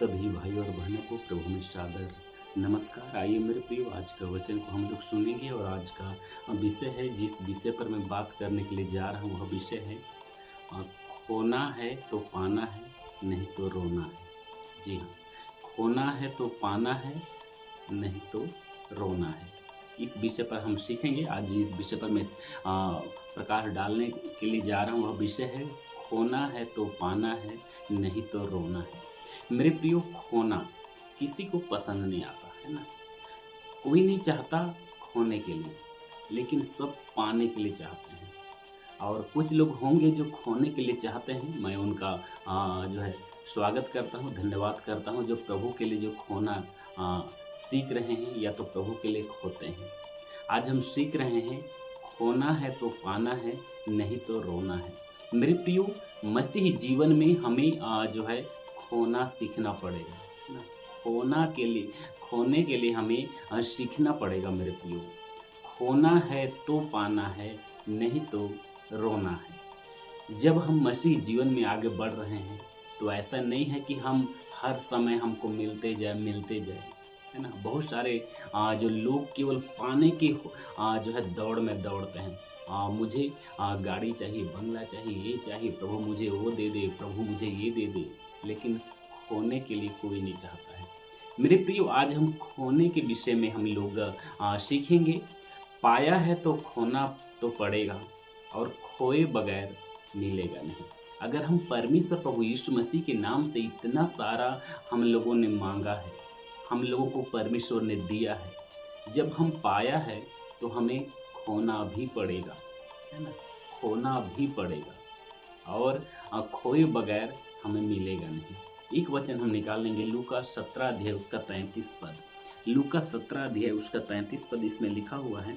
सभी भाई और बहनों को प्रभु में सादर नमस्कार। आइए मेरे प्रियो, आज का वचन को हम लोग सुनेंगे और आज का विषय है, जिस विषय पर मैं बात करने के लिए जा रहा हूँ वह विषय है अ, खोना है तो पाना है, नहीं तो रोना है। जी हाँ, खोना है तो पाना है, नहीं तो रोना है। इस विषय पर हम सीखेंगे। आज इस विषय पर मैं प्रकाश डालने के लिए जा रहा हूँ। वह विषय है, खोना है तो पाना है, नहीं तो रोना है। मेरे प्रियो, खोना किसी को पसंद नहीं आता है ना। कोई नहीं चाहता खोने के लिए, लेकिन सब पाने के लिए चाहते हैं। और कुछ लोग होंगे जो खोने के लिए चाहते हैं। मैं उनका जो है स्वागत करता हूँ, धन्यवाद करता हूँ, जो प्रभु के लिए जो खोना आ, सीख रहे हैं या तो प्रभु के लिए खोते हैं। आज हम सीख रहे हैं, खोना है तो पाना है, नहीं तो रोना है। मेरे प्रियो, मसीही जीवन में हमें जो है खोना सीखना पड़ेगा, है ना। खोने के लिए हमें सीखना पड़ेगा मेरे प्रियो। खोना है तो पाना है, नहीं तो रोना है। जब हम मसीह जीवन में आगे बढ़ रहे हैं तो ऐसा नहीं है कि हम हर समय हमको मिलते जाए, है ना। बहुत सारे जो लोग केवल पाने के जो है दौड़ में दौड़ते हैं। मुझे गाड़ी चाहिए, बंगला चाहिए, ये चाहिए, प्रभु मुझे वो दे दे, प्रभु मुझे ये दे दे, लेकिन खोने के लिए कोई नहीं चाहता है। मेरे प्रियो, आज हम खोने के विषय में हम लोग सीखेंगे। पाया है तो खोना तो पड़ेगा, और खोए बगैर मिलेगा नहीं। अगर हम परमेश्वर प्रभु यीशु मसीह के नाम से इतना सारा हम लोगों ने मांगा है, हम लोगों को परमेश्वर ने दिया है, जब हम पाया है तो हमें खोना भी पड़ेगा, है ना। खोना भी पड़ेगा, और खोए बगैर हमें मिलेगा नहीं। एक वचन हम निकाल लेंगे, लूका 17 अध्याय उसका 33 पद। लूका 17 अध्याय उसका 33 पद, इसमें लिखा हुआ है,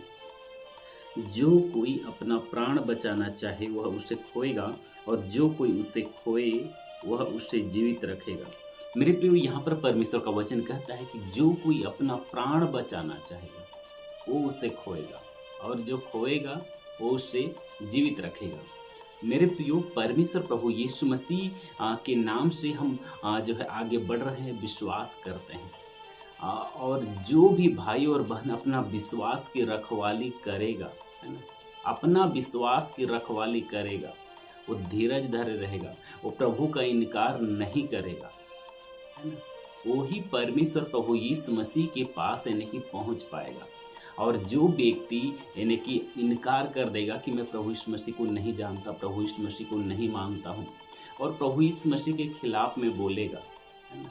जो कोई अपना प्राण बचाना चाहे वह उसे खोएगा, और जो कोई उसे खोए वह उसे जीवित रखेगा। मेरे प्रियो, यहाँ पर परमेश्वर का वचन कहता है कि जो कोई अपना प्राण बचाना चाहेगा वो उसे खोएगा, और जो खोएगा वो उसे जीवित रखेगा। मेरे प्रियो, परमेश्वर प्रभु यीशु मसीह के नाम से हम जो है आगे बढ़ रहे हैं, विश्वास करते हैं। और जो भी भाई और बहन अपना विश्वास की रखवाली करेगा, है ना, अपना विश्वास की रखवाली करेगा, वो धीरज धरे रहेगा, वो प्रभु का इनकार नहीं करेगा, है ना, वो ही परमेश्वर प्रभु यीशु मसीह के पास यानी कि पहुंच पाएगा। और जो व्यक्ति यानी कि इनकार कर देगा कि मैं प्रभु यीशु मसीह को नहीं जानता, प्रभु यीशु मसीह को नहीं मानता हूँ, और प्रभु यीशु मसीह के खिलाफ में बोलेगा, है ना,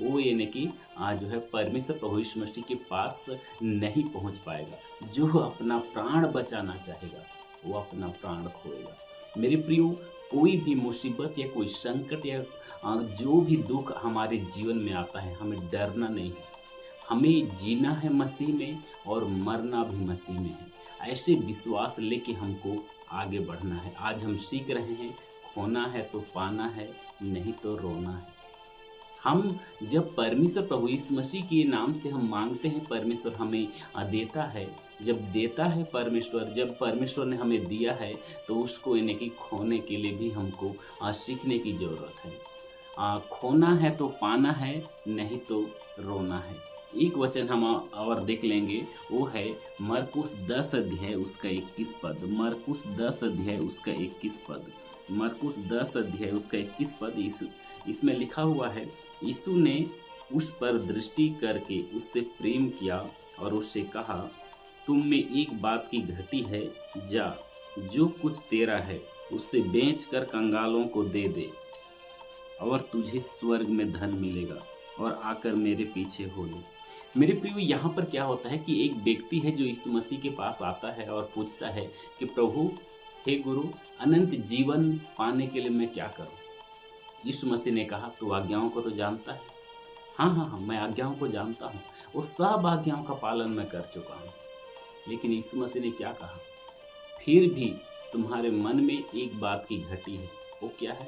वो यानी कि जो है परमेश्वर प्रभु यीशु मसीह के पास नहीं पहुंच पाएगा। जो अपना प्राण बचाना चाहेगा वो अपना प्राण खोएगा। मेरे प्रियो, कोई भी मुसीबत या कोई संकट या जो भी दुख हमारे जीवन में आता है, हमें डरना नहीं है। हमें जीना है मसीह में और मरना भी मसीह में है। ऐसे विश्वास लेके हमको आगे बढ़ना है। आज हम सीख रहे हैं, खोना है तो पाना है, नहीं तो रोना है। हम जब परमेश्वर प्रभु यीशु मसीह के नाम से हम मांगते हैं, परमेश्वर हमें देता है। जब देता है परमेश्वर, जब परमेश्वर ने हमें दिया है, तो उसको यानी कि खोने के लिए भी हमको सीखने की ज़रूरत है। खोना है तो पाना है, नहीं तो रोना है। एक वचन हम और देख लेंगे, वो है मरकुस 10 अध्याय उसका 21 पद। मरकुस 10 अध्याय उसका 21 पद। मरकुस 10 अध्याय उसका 21 पद। इसमें लिखा हुआ है, यीशु ने उस पर दृष्टि करके उससे प्रेम किया और उससे कहा, तुम में एक बात की घटी है, जा जो कुछ तेरा है उसे बेचकर कंगालों को दे दे, और तुझे स्वर्ग में धन मिलेगा, और आकर मेरे पीछे हो ले। मेरे प्रियो, यहाँ पर क्या होता है कि एक व्यक्ति है जो यीशु मसीह के पास आता है और पूछता है कि प्रभु, हे गुरु, अनंत जीवन पाने के लिए मैं क्या करूँ। यीशु मसीह ने कहा, तू आज्ञाओं को तो जानता है। हाँ, मैं आज्ञाओं को जानता हूँ, वो सब आज्ञाओं का पालन मैं कर चुका हूँ। लेकिन यीशु मसीह ने क्या कहा, फिर भी तुम्हारे मन में एक बात की घटी है। वो क्या है?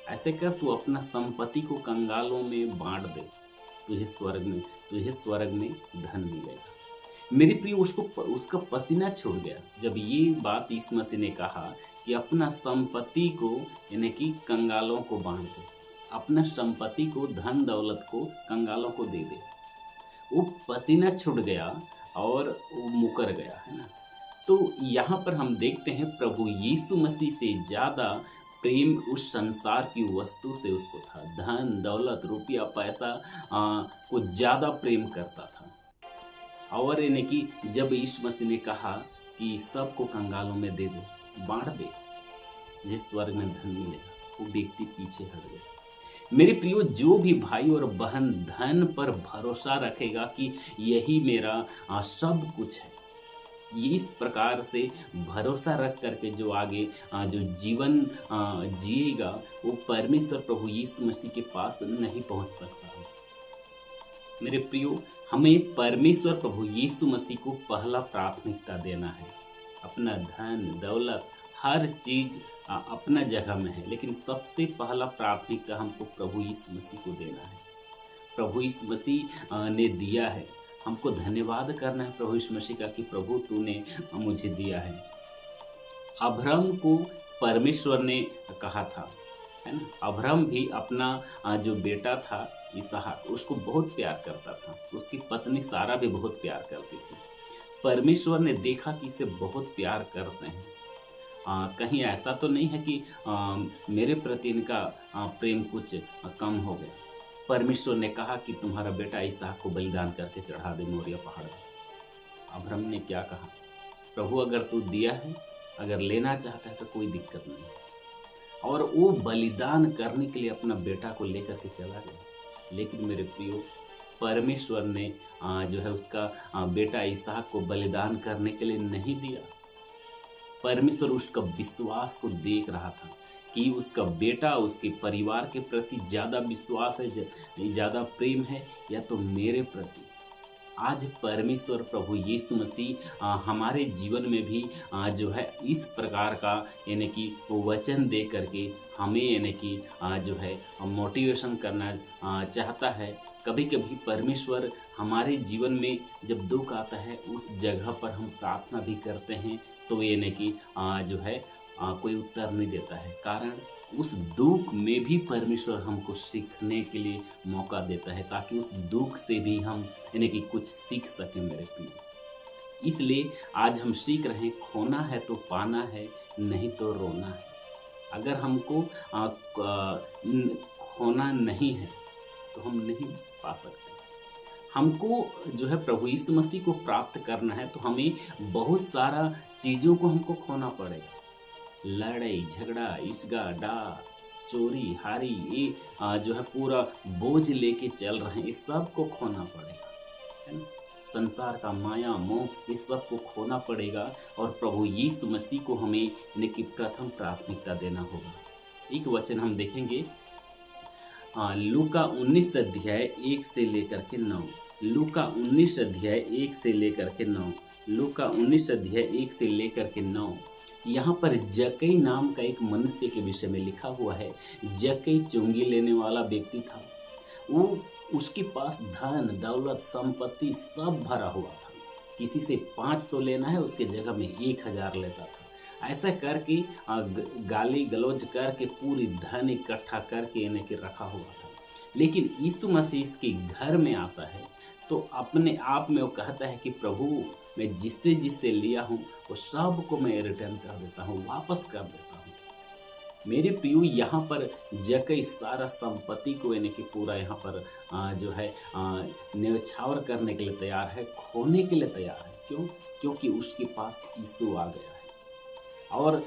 ऐसे कर, तू अपना संपत्ति को कंगालों में बांट दे, तुझे स्वर्ग में धन मिलेगा। मेरे प्रिय, उसका पसीना छूट गया जब ये बात यीशु मसीह ने कहा कि अपना संपत्ति को यानी कि कंगालों को बांट दे, अपना संपत्ति को, धन दौलत को कंगालों को दे दे। वो पसीना छूट गया और वो मुकर गया, है ना। तो यहाँ पर हम देखते हैं प्रभु यीशु मसीह से ज़्यादा प्रेम उस संसार की वस्तु से उसको था। धन दौलत रुपया पैसा को ज़्यादा प्रेम करता था। और यानी कि जब यीशु मसीह ने कहा कि सबको कंगालों में दे दे, बांट दे, जिस स्वर्ग में धन मिलेगा, वो व्यक्ति पीछे हट गया। मेरे प्रियो, जो भी भाई और बहन धन पर भरोसा रखेगा कि यही मेरा सब कुछ है, ये इस प्रकार से भरोसा रख करके जो आगे जो जीवन जिएगा, वो परमेश्वर प्रभु यीशु मसीह के पास नहीं पहुंच सकता है। मेरे प्रियो, हमें परमेश्वर प्रभु यीशु मसीह को पहला प्राथमिकता देना है। अपना धन दौलत हर चीज अपना जगह में है, लेकिन सबसे पहला प्राथमिकता हमको प्रभु यीशु मसीह को देना है। प्रभु यीशु मसीह ने दिया है, हमको धन्यवाद करना है प्रभु यीशु मसीह का कि प्रभु तूने मुझे दिया है। अब्राहम को परमेश्वर ने कहा था, है ना। अब्राहम भी अपना जो बेटा था इसहाक, उसको बहुत प्यार करता था। उसकी पत्नी सारा भी बहुत प्यार करती थी। परमेश्वर ने देखा कि इसे बहुत प्यार करते हैं, कहीं ऐसा तो नहीं है कि मेरे प्रति इनका प्रेम कुछ कम हो गया। परमेश्वर ने कहा कि तुम्हारा बेटा इसहाक को बलिदान करके चढ़ा दे मोरिया पहाड़ पर। अब्राहम ने क्या कहा, प्रभु अगर तू दिया है, अगर लेना चाहता है तो कोई दिक्कत नहीं। और वो बलिदान करने के लिए अपना बेटा को लेकर के चला गया। लेकिन मेरे प्रियो, परमेश्वर ने जो है उसका बेटा इसहाक को बलिदान करने के लिए नहीं दिया। परमेश्वर उसका विश्वास को देख रहा था कि उसका बेटा उसके परिवार के प्रति ज़्यादा विश्वास है, ज़्यादा प्रेम है, या तो मेरे प्रति। आज परमेश्वर प्रभु यीशु मसीह हमारे जीवन में भी जो है इस प्रकार का यानी कि वचन दे करके हमें यानी कि जो है मोटिवेशन करना चाहता है। कभी कभी परमेश्वर हमारे जीवन में जब दुख आता है, उस जगह पर हम प्रार्थना भी करते हैं तो यानी कि जो है कोई उत्तर नहीं देता है। कारण उस दुख में भी परमेश्वर हमको सीखने के लिए मौका देता है, ताकि उस दुख से भी हम यानी कि कुछ सीख सकें मेरे प्रिय। इसलिए आज हम सीख रहे हैं, खोना है तो पाना है, नहीं तो रोना है। अगर हमको खोना नहीं है तो हम नहीं पा सकते। हमको जो है प्रभु यीशु मसीह को प्राप्त करना है तो हमें बहुत सारा चीज़ों को हमको खोना पड़ेगा। लड़ाई झगड़ा, ईर्ष्या, डाह, चोरी, हारी, ये जो है पूरा बोझ लेके चल रहे हैं, इस सब को खोना पड़ेगा, है ना। संसार का माया मोह, इस सब को खोना पड़ेगा और प्रभु यीशु मसीह को हमें इनकी प्रथम प्राथमिकता देना होगा। एक वचन हम देखेंगे लूका 19 अध्याय 1 से लेकर के 9। लूका 19 अध्याय 1 से लेकर के 9। लूका 19 अध्याय 1 से लेकर के 9। यहाँ पर जक्कई नाम का एक मनुष्य के विषय में लिखा हुआ है। जक्कई चुंगी लेने वाला व्यक्ति था। वो उसके पास धन दौलत संपत्ति सब भरा हुआ था। किसी से 500 लेना है, उसके जगह में 1000 लेता था। ऐसा करके गाली गलौज करके पूरी धन इकट्ठा करके इन्हें के रखा हुआ था। लेकिन यीशु मसीह इसके घर में आता है तो अपने आप में वो कहता है कि प्रभु, मैं जिससे जिससे लिया हूँ वो सब को मैं रिटर्न कर देता हूँ, वापस कर देता हूँ। मेरे प्रियो, यहाँ पर जक्कई सारा संपत्ति को यानी कि पूरा यहाँ पर जो है न्यौछावर करने के लिए तैयार है, खोने के लिए तैयार है। क्यों? क्योंकि उसके पास यीशु आ गया है और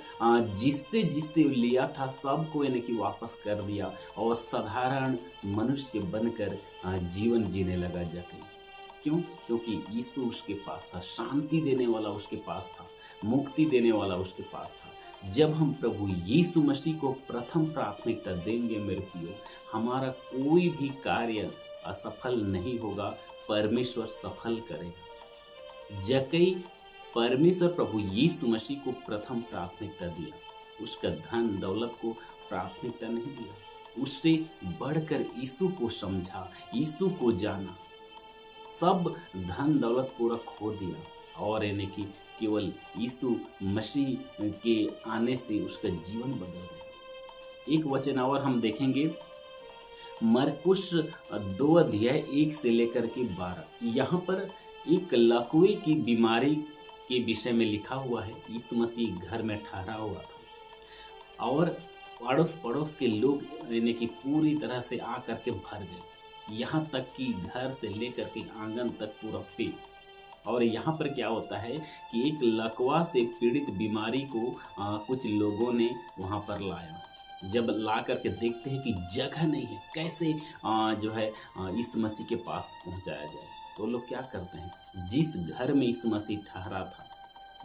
जिससे जिससे लिया था सबको यानी कि वापस कर दिया और साधारण मनुष्य बनकर जीवन जीने लगा जक्कई। क्यों? क्योंकि यीशु उसके पास था, शांति देने वाला उसके पास था, मुक्ति देने वाला उसके पास था। जब हम प्रभु यीशु मसीह को प्रथम प्राथमिकता देंगे मेरे प्रियो, हमारा कोई भी कार्य असफल नहीं होगा, परमेश्वर सफल करेगा। जक्कई परमेश्वर प्रभु यीशु मसीह को प्रथम प्राथमिकता दिया, उसका धन दौलत को प्राथमिकता नहीं दिया। उससे बढ़कर यीशु को समझा, यीशु को जाना, सब धन दौलत पूरा खो दिया और यानी कि केवल यीशु मसीह के आने से उसका जीवन बदल गया। एक वचन और हम देखेंगे मरकुश 2 अध्याय 1 से लेकर के 12। यहाँ पर एक लकवे की बीमारी के विषय में लिखा हुआ है। यीशु मसीह घर में ठहरा हुआ था और अड़ोस पड़ोस के लोग यानी कि पूरी तरह से आकर के भर गए, यहाँ तक कि घर से लेकर के आंगन तक पूरा पेट। और यहाँ पर क्या होता है कि एक लकवा से पीड़ित बीमारी को कुछ लोगों ने वहाँ पर लाया। जब ला करके देखते हैं कि जगह नहीं है, कैसे जो है यीशु मसीह के पास पहुँचाया जाए, तो लोग क्या करते हैं, जिस घर में यीशु मसीह ठहरा था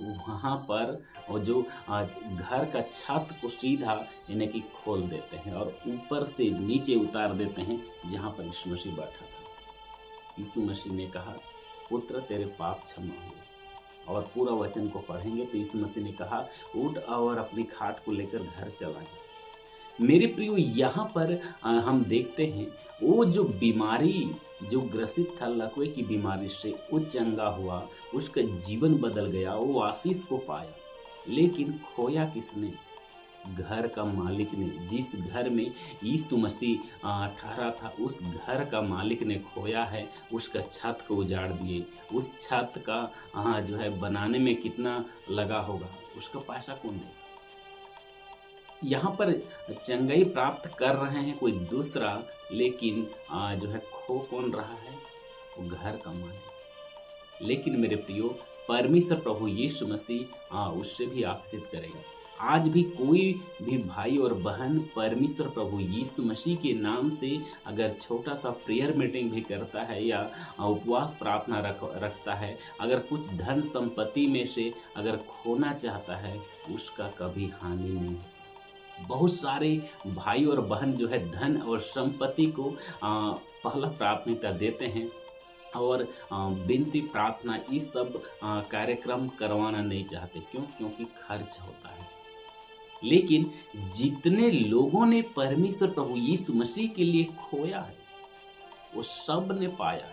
वहाँ पर और जो घर का छत को सीधा यानी कि खोल देते हैं और ऊपर से नीचे उतार देते हैं जहाँ पर यीशु मसीह बैठा था। यीशु मसीह ने कहा, पुत्र तेरे पाप क्षमा हुए। और पूरा वचन को पढ़ेंगे तो यीशु मसीह ने कहा, उठ और अपनी खाट को लेकर घर चला जा। मेरे प्रियो, यहाँ पर हम देखते हैं वो जो बीमारी जो ग्रसित था लकवे की बीमारी से, वो चंगा हुआ, उसका जीवन बदल गया, वो आशीष को पाया। लेकिन खोया किसने? घर का मालिक ने। जिस घर में यीशु मसीह ठहरा था उस घर का मालिक ने खोया है। उसका छत को उजाड़ दिए। उस छत का जो है बनाने में कितना लगा होगा, उसका पैसा कौन देगा? यहाँ पर चंगाई प्राप्त कर रहे हैं कोई दूसरा, लेकिन जो है खो कौन रहा है? वो घर का मालिक। लेकिन मेरे प्रियो, परमेश्वर प्रभु यीशु मसीह उससे भी आशीषित करेगा। आज भी कोई भी भाई और बहन परमेश्वर प्रभु यीशु मसीह के नाम से अगर छोटा सा प्रेयर मीटिंग भी करता है या उपवास प्रार्थना रखता है, अगर कुछ धन संपत्ति में से अगर खोना चाहता है, उसका कभी हानि नहीं। बहुत सारे भाई और बहन जो है धन और संपत्ति को पहला प्राथमिकता देते हैं और विनती प्रार्थना ये सब कार्यक्रम करवाना नहीं चाहते। क्यों? क्योंकि खर्च होता है। लेकिन जितने लोगों ने परमेश्वर प्रभु यीशु मसीह के लिए खोया है, वो सब ने पाया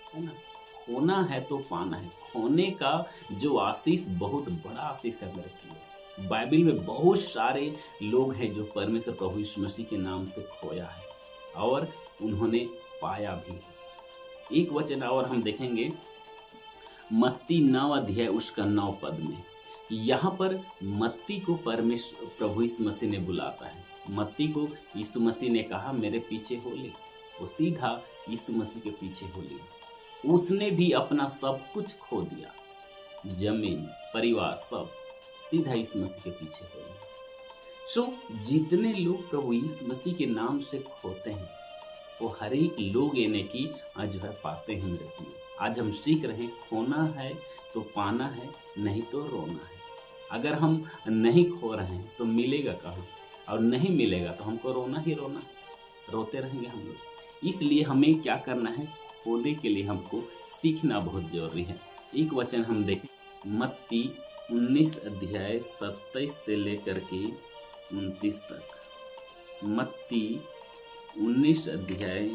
है ना? खोना है तो पाना है। खोने का जो आशीष बहुत बड़ा आशीष है मेरे प्रियो। बाइबल में बहुत सारे लोग हैं जो परमेश्वर प्रभु यीशु मसीह के नाम से खोया है और उन्होंने पाया भी। एक वचन और हम देखेंगे मत्ती 9 अध्याय उसका 9 पद में। यहाँ पर मत्ती को परमेश्वर प्रभु यीशु मसीह ने बुलाता है। मत्ती को यीशु मसीह ने कहा, मेरे पीछे हो ले। वो सीधा यीशु मसीह के पीछे हो ले। उसने भी अपना सब कुछ खो दिया, जमीन, परिवार, सब, सीधा यीशु मसीह के पीछे हो गए। सो जितने लोग प्रभु यीशु मसीह के नाम से खोते हैं, वो हर एक लोग यानी कि जो है पाते हैं मेरे प्रियो। आज हम सीख रहे हैं, खोना है तो पाना है, नहीं तो रोना है। अगर हम नहीं खो रहे हैं तो मिलेगा कहाँ? और नहीं मिलेगा तो हमको रोना ही रोना है, रोते रहेंगे हम लोग। इसलिए हमें क्या करना है? खोने के लिए हमको सीखना बहुत जरूरी है। एक वचन हम देखें, मत्ती 19 अध्याय 27 से लेकर के 29 तक। मत्ती 19 अध्याय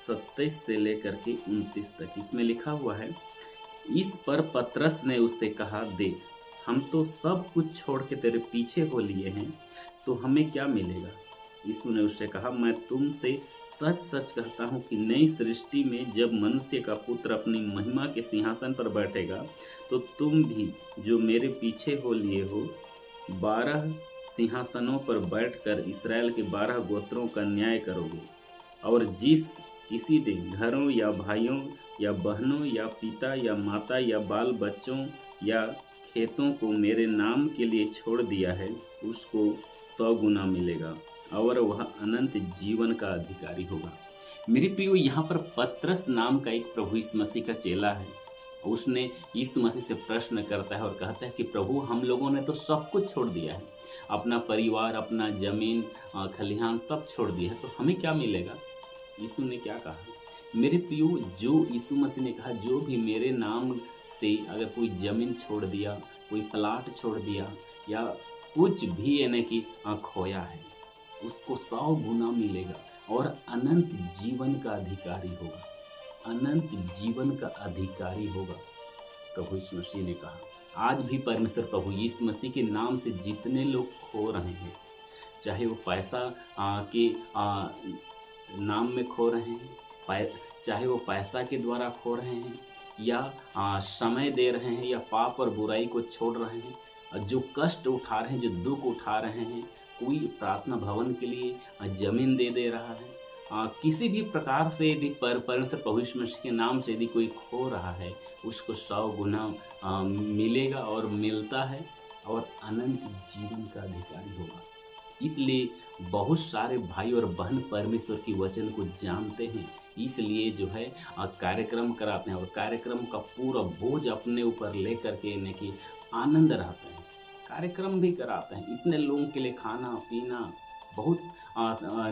27 से लेकर के 29 तक इसमें लिखा हुआ है, इस पर पतरस ने उससे कहा, देख, हम तो सब कुछ छोड़ के तेरे पीछे हो लिए हैं, तो हमें क्या मिलेगा? यीशु ने उससे कहा, मैं तुमसे सच सच कहता हूँ कि नई सृष्टि में जब मनुष्य का पुत्र अपनी महिमा के सिंहासन पर बैठेगा, तो तुम भी जो मेरे पीछे हो लिए हो, 12 सिंहासनों पर बैठकर इस्राएल के 12 गोत्रों का न्याय करोगे। और जिस किसी ने घरों या भाइयों या बहनों या पिता या माता या बाल बच्चों या खेतों को मेरे नाम के लिए छोड़ दिया है, उसको 100 गुना मिलेगा और वह अनंत जीवन का अधिकारी होगा। मेरे प्रियो, यहाँ पर पतरस नाम का एक प्रभु यीशु मसीह का चेला है। उसने यीशु मसीह से प्रश्न करता है और कहता है कि प्रभु, हम लोगों ने तो सब कुछ छोड़ दिया है, अपना परिवार, अपना जमीन, खलिहान सब छोड़ दिया है, तो हमें क्या मिलेगा? यीशु ने क्या कहा? मेरे प्रियो, जो यीशु मसीह ने कहा, जो भी मेरे नाम से अगर कोई जमीन छोड़ दिया, कोई प्लाट छोड़ दिया या कुछ भी यानी कि खोया है, उसको 100 गुना मिलेगा और अनंत जीवन का अधिकारी होगा। अनंत जीवन का अधिकारी होगा, प्रभु यीशु मसीह ने कहा। आज भी परमेश्वर प्रभु यीशु मसीह के नाम से जितने लोग खो रहे हैं, चाहे वो पैसा के नाम में खो रहे हैं, चाहे वो पैसा के द्वारा खो रहे हैं या समय दे रहे हैं या पाप और बुराई को छोड़ रहे हैं, जो कष्ट उठा रहे हैं, जो दुख उठा रहे हैं, कोई प्रार्थना भवन के लिए जमीन दे रहा है, किसी भी प्रकार से यदि परमेश्वर प्रभु यीशु मसीह के नाम से यदि कोई खो रहा है, उसको 100 गुना मिलेगा और मिलता है और अनंत जीवन का अधिकारी होगा। इसलिए बहुत सारे भाई और बहन परमेश्वर की वचन को जानते हैं, इसलिए जो है कार्यक्रम कराते हैं और कार्यक्रम का पूरा बोझ अपने ऊपर ले करके यानी कि आनंद रहते हैं। कार्यक्रम भी कराते हैं, इतने लोगों के लिए खाना पीना बहुत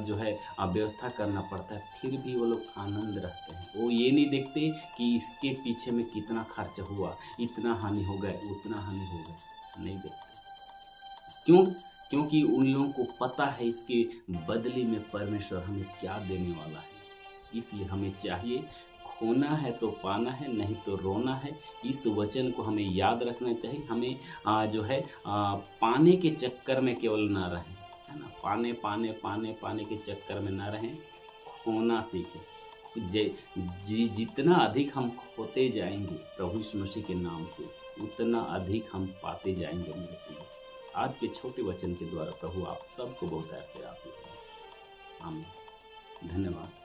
जो है व्यवस्था करना पड़ता है, फिर भी वो लोग आनंद रखते हैं। वो ये नहीं देखते कि इसके पीछे में कितना खर्च हुआ, इतना हानि हो गया, उतना हानि हो गया, नहीं देखते। क्यों? क्योंकि उन लोगों को पता है इसके बदले में परमेश्वर हमें क्या देने वाला है। इसलिए हमें चाहिए, खोना है तो पाना है, नहीं तो रोना है। इस वचन को हमें याद रखना चाहिए। हमें जो है पाने के चक्कर में केवल ना रहें, है ना, पाने के चक्कर में ना रहें, खोना सीखें। जितना अधिक हम खोते जाएंगे प्रभु यीशु मसीह के नाम से, उतना अधिक हम पाते जाएंगे मेरे प्रिय। आज के छोटे वचन के द्वारा प्रभु आप सबको बहुत ऐसे आशीष दें। आमीन। धन्यवाद।